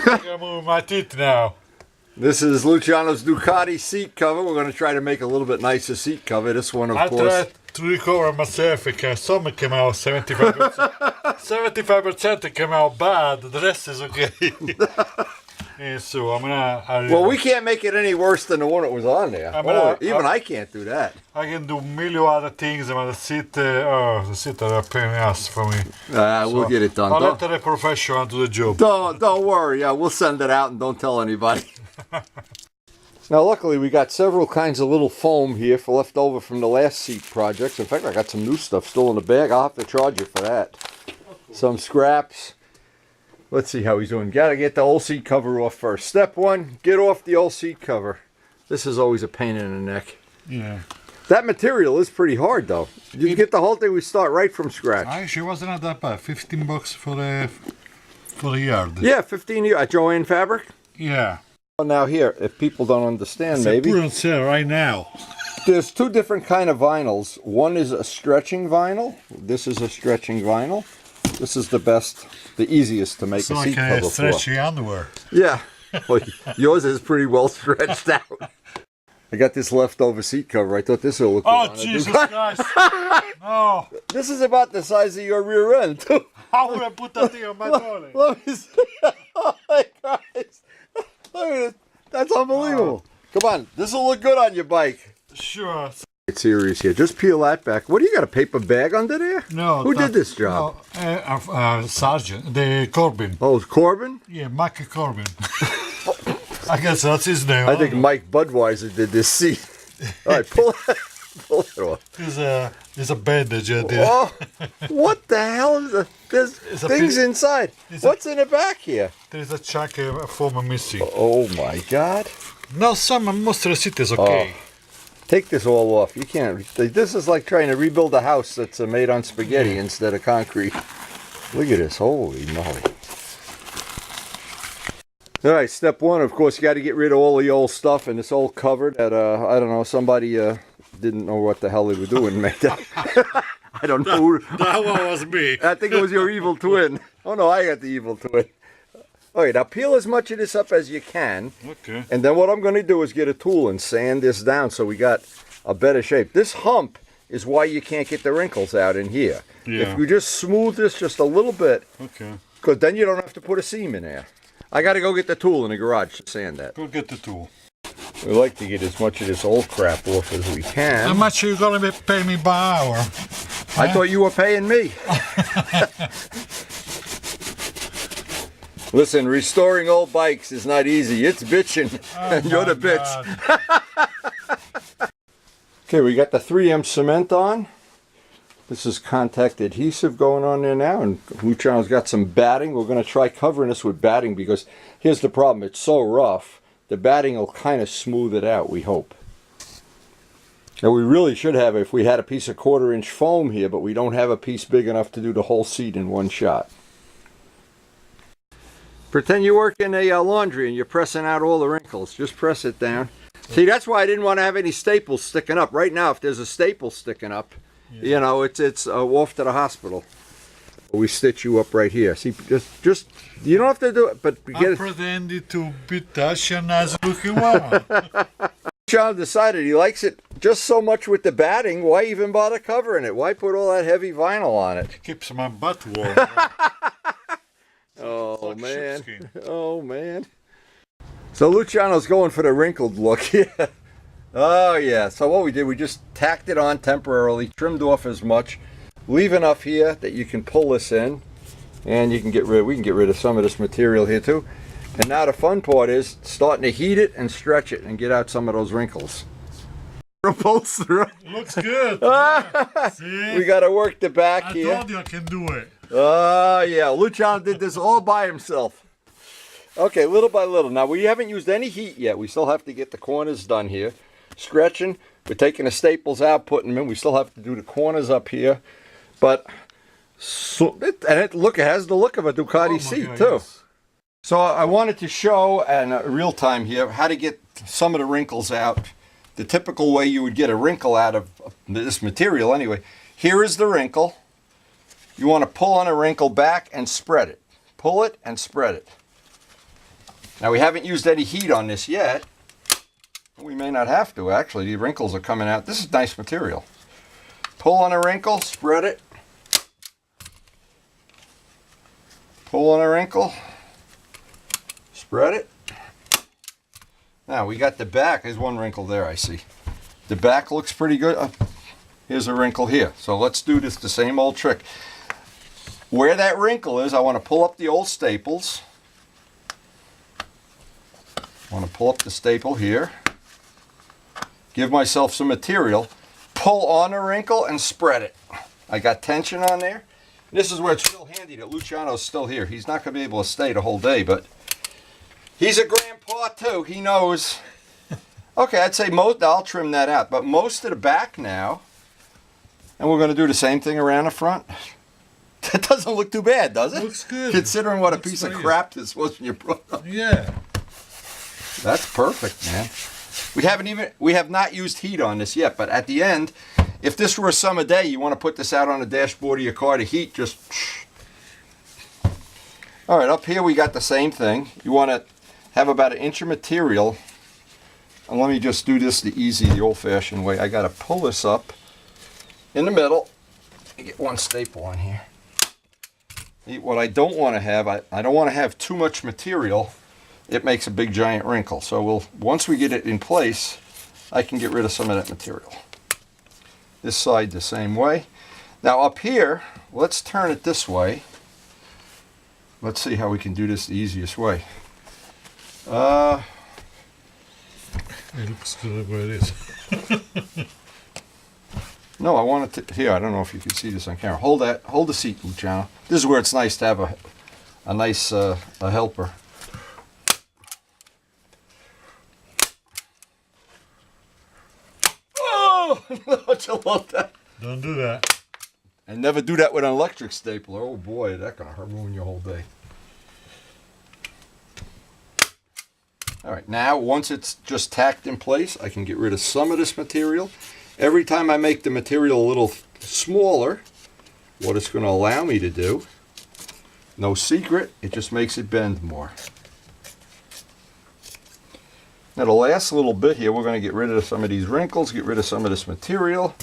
I'm gonna move my teeth now. This is Luciano's Ducati seat cover. We're going to try to make a little bit nicer seat cover. This one, of course. I tried to recover myself because some came out 75%. 75% came out bad. The rest is okay. And so I'm gonna. Well, we can't make it any worse than the one that was on there. Even I can't do that. I can do a million other things, but the seat are a pain in the ass for me. We'll get it done. I'll let the professional do the job. Don't worry. Yeah, we'll send it out and don't tell anybody. Now, luckily, we got several kinds of little foam here for left over from the last seat projects. In fact, I got some new stuff still in the bag. I'll have to charge you for that. Some scraps. Let's see how he's doing. Got to get the old seat cover off first. Step one, get off the old seat cover. This is always a pain in the neck. Yeah. That material is pretty hard, though. You can get the whole thing. We start right from scratch. Actually, wasn't that bad. $15 for a yard. Yeah, 15 at Joanne Fabric. Yeah. Now here, if people don't understand, it's maybe. Put on sale right now. There's two different kind of vinyls. One is a stretching vinyl. This is a stretching vinyl. This is the best, the easiest to make a seat cover for. Stretchy underwear. Yeah. Well, yours is pretty well stretched out. I got this leftover seat cover. I thought this would look good. Oh, Jesus Christ. No. This is about the size of your rear end, too. How would I put that thing on my toilet? Let me see. Oh, my Christ. Look at it. That's unbelievable. Come on. This will look good on your bike. Sure. It's serious here. Just peel that back. What do you got, a paper bag under there? No. Who did this job? No, Sergeant. The Corbin. Oh, it's Corbin? Yeah, Mike Corbin. I guess that's his name. I think Mike Budweiser did this seat. All right, pull it off. There's a bandage in there. Oh, what the hell is that? There's things inside. What's in the back here? There's a chunk of foam missing. Oh my God. No, most of the seat is okay. Oh. Take this all off. You can't. This is like trying to rebuild a house that's made on spaghetti instead of concrete. Look at this. Holy moly. All right, step one, of course, you got to get rid of all the old stuff and it's all covered that, I don't know, somebody didn't know what the hell they were doing. I don't know. That one was me. I think it was your evil twin. Oh, no, I got the evil twin. All right, now peel as much of this up as you can. Okay. And then what I'm going to do is get a tool and sand this down so we got a better shape. This hump is why you can't get the wrinkles out in here. Yeah. If you just smooth this just a little bit, okay, because then you don't have to put a seam in there. I got to go get the tool in the garage to sand that. Go get the tool. We like to get as much of this old crap off as we can. How much are you going to pay me by hour? I thought you were paying me. Listen, restoring old bikes is not easy. It's bitching, and you're the bitch. Okay, we got the 3M cement on. This is contact adhesive going on there now, and Luciano's got some batting. We're going to try covering this with batting because here's the problem. It's so rough. The batting will kind of smooth it out, we hope. Now, we really should have, if we had a piece of 1/4 inch foam here, but we don't have a piece big enough to do the whole seat in one shot. Pretend you work in a laundry and you're pressing out all the wrinkles. Just press it down. See, that's why I didn't want to have any staples sticking up. Right now, if there's a staple sticking up, you know, it's off to the hospital. We stitch you up right here. See, just you don't have to do it, but we get it. I pretended to be touched and as looking woman. John decided he likes it just so much with the batting. Why even bother covering it? Why put all that heavy vinyl on it? Keeps my butt warm. Oh man! Oh man! So Luciano's going for the wrinkled look. Yeah. Oh yeah. So what we did, we just tacked it on temporarily, trimmed off as much, leave enough here that you can pull this in, and you can get rid. We can get rid of some of this material here too. And now the fun part is starting to heat it and stretch it and get out some of those wrinkles. Upholsterer. Looks good. Yeah. See? We got to work the back here. I told you I can do it. Oh, yeah. Luciano did this all by himself. Okay, little by little. Now, we haven't used any heat yet. We still have to get the corners done here. Stretching. We're taking the staples out, putting them in. We still have to do the corners up here. But, it has the look of a Ducati seat, too. Yes. So, I wanted to show, in real time here, how to get some of the wrinkles out. The typical way you would get a wrinkle out of this material, anyway. Here is the wrinkle. You want to pull on a wrinkle back and spread it. Pull it and spread it. Now we haven't used any heat on this yet. We may not have to, actually. The wrinkles are coming out. This is nice material. Pull on a wrinkle, spread it. Pull on a wrinkle, spread it. Now we got the back. There's one wrinkle there, I see. The back looks pretty good. Here's a wrinkle here. So let's do this the same old trick. Where that wrinkle is, I want to pull up the old staples. I want to pull up the staple here. Give myself some material. Pull on a wrinkle and spread it. I got tension on there. This is where it's real handy that Luciano's still here. He's not going to be able to stay the whole day, but he's a grandpa too. He knows. Okay, I'd say most, I'll trim that out, but most of the back now, and we're going to do the same thing around the front. That doesn't look too bad, does it? Looks good. Considering what a piece of crap this was when you brought up. Yeah. That's perfect, man. We have not used heat on this yet, but at the end, if this were a summer day, you want to put this out on the dashboard of your car to heat, just... All right, up here we got the same thing. You want to have about 1 inch of material. And let me just do this the easy, the old-fashioned way. I got to pull this up in the middle. Get one staple on here. What I don't want to have, I don't want to have too much material. It makes a big giant wrinkle. So once we get it in place, I can get rid of some of that material. This side the same way. Now up here, let's turn it this way. Let's see how we can do this the easiest way. It looks good where it is. No, I want it to, here, I don't know if you can see this on camera. Hold the seat, Luciano. This is where it's nice to have a nice a helper. Don't you love that? Don't do that. And never do that with an electric stapler. Oh boy, that's gonna ruin your whole day. All right, now once it's just tacked in place, I can get rid of some of this material. Every time I make the material a little smaller, what it's going to allow me to do, no secret, it just makes it bend more. Now the last little bit here, we're going to get rid of some of these wrinkles, get rid of some of this material.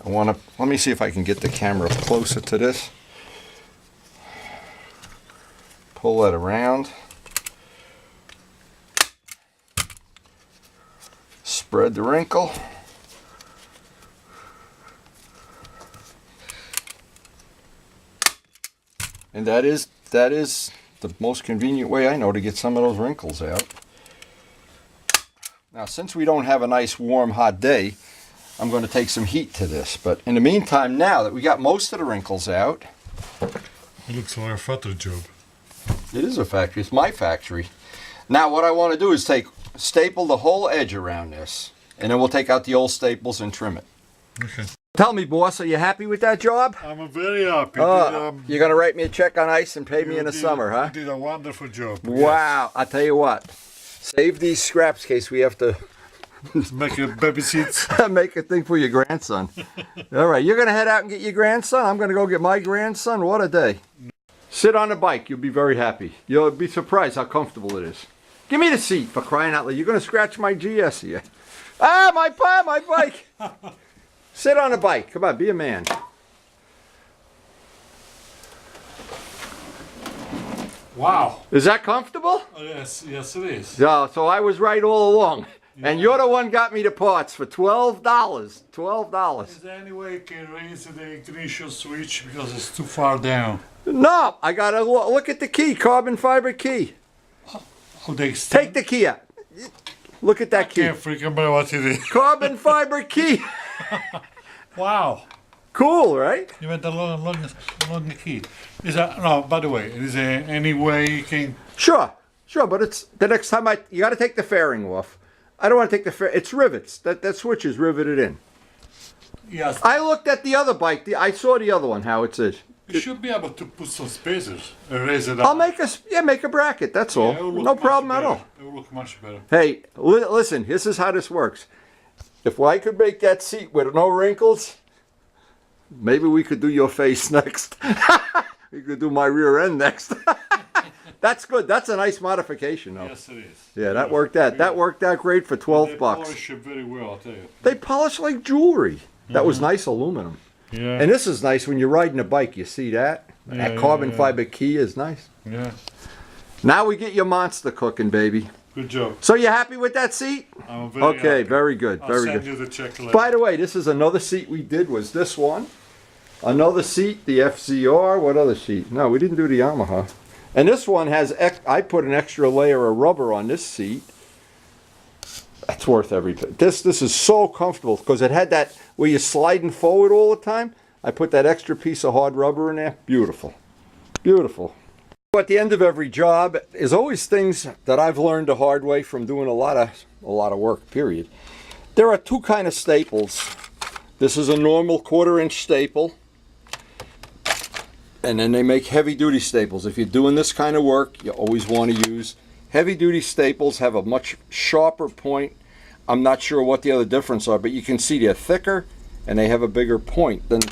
Let me see if I can get the camera closer to this. Pull that around. Spread the wrinkle. And that is the most convenient way I know to get some of those wrinkles out. Now, since we don't have a nice warm hot day, I'm going to take some heat to this. But in the meantime, now that we got most of the wrinkles out, It looks like a factory job. it is a factory. It's my factory. Now what I want to do is staple the whole edge around this, and then we'll take out the old staples and trim it. Okay. Tell me, boss, are you happy with that job? I'm very happy. You're going to write me a check on ice and pay me in the summer, huh? You did a wonderful job. Wow. I tell you what, save these scraps in case we have to Yes. Make a baby seats. make a thing for your grandson. All right, you're going to head out and get your grandson. I'm going to go get my grandson. What a day. Sit on the bike. You'll be very happy. You'll be surprised how comfortable it is. Give me the seat, for crying out loud. You're going to scratch my GS here. Ah, my bike. Sit on the bike. Come on, be a man. Wow. Is that comfortable? Oh, yes, it is. Yeah, so I was right all along. Yeah. And you're the one got me the parts for $12. $12. Is there any way you can raise the ignition switch because it's too far down? No, I got to look at the key, carbon fiber key. Oh, they extend? Take the key out. Look at that key. Can't freaking remember what it is. Carbon fiber key. Wow. Cool, right? You went along the key. Is that, no, by the way, is there any way you can... Sure, but it's the next time you got to take the fairing off. I don't want to take the fairing. It's rivets. That switch is riveted in. Yes. I looked at the other bike. I saw the other one, how it is. You should be able to put some spacers and raise it up. I'll make a bracket. That's all. Yeah, it will look No much problem at better. all. It will look much better. Hey, listen. This is how this works. If I could make that seat with no wrinkles, maybe we could do your face next. We could do my rear end next. That's good. That's a nice modification, though. Yes, it is. Yeah, that worked out. That worked out great for 12 They bucks. polish it very well, I'll tell you. They polish like jewelry. That was nice aluminum. Yeah. And this is nice when you're riding a bike. You see that? That carbon fiber key is nice. Yeah. Now we get your monster cooking, baby. Good job. So you happy with that seat? I'm very Okay, happy. very good. I'll Very send good. you the check later. By the way, this is another seat we did, was this one. Another seat, the FZR. What other seat? No, we didn't do the Yamaha. And this one has, I put an extra layer of rubber on this seat. That's worth everything. This is so comfortable because it had that where you're sliding forward all the time. I put that extra piece of hard rubber in there. Beautiful. Beautiful. At the end of every job is always things that I've learned the hard way from doing a lot of work, period. There are two kind of staples. This is a normal 1/4 inch staple. And then they make heavy duty staples. If you're doing this kind of work, you always want to use heavy duty staples. Have a much sharper point. I'm not sure what the other difference are, but you can see they're thicker and they have a bigger point than,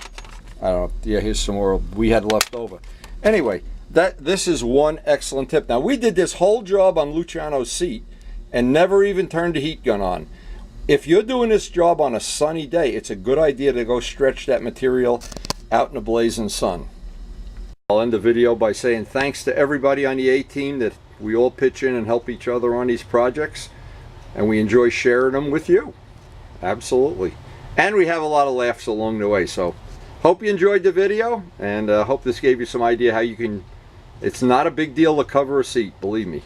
I don't know, yeah, here's some more we had left over. Anyway, this is one excellent tip. Now, we did this whole job on Luciano's seat and never even turned the heat gun on. If you're doing this job on a sunny day, it's a good idea to go stretch that material out in the blazing sun. I'll end the video by saying thanks to everybody on the A-Team that we all pitch in and help each other on these projects, and we enjoy sharing them with you. Absolutely. And we have a lot of laughs along the way. So hope you enjoyed the video, and hope this gave you some idea how you can, it's not a big deal to cover a seat, believe me.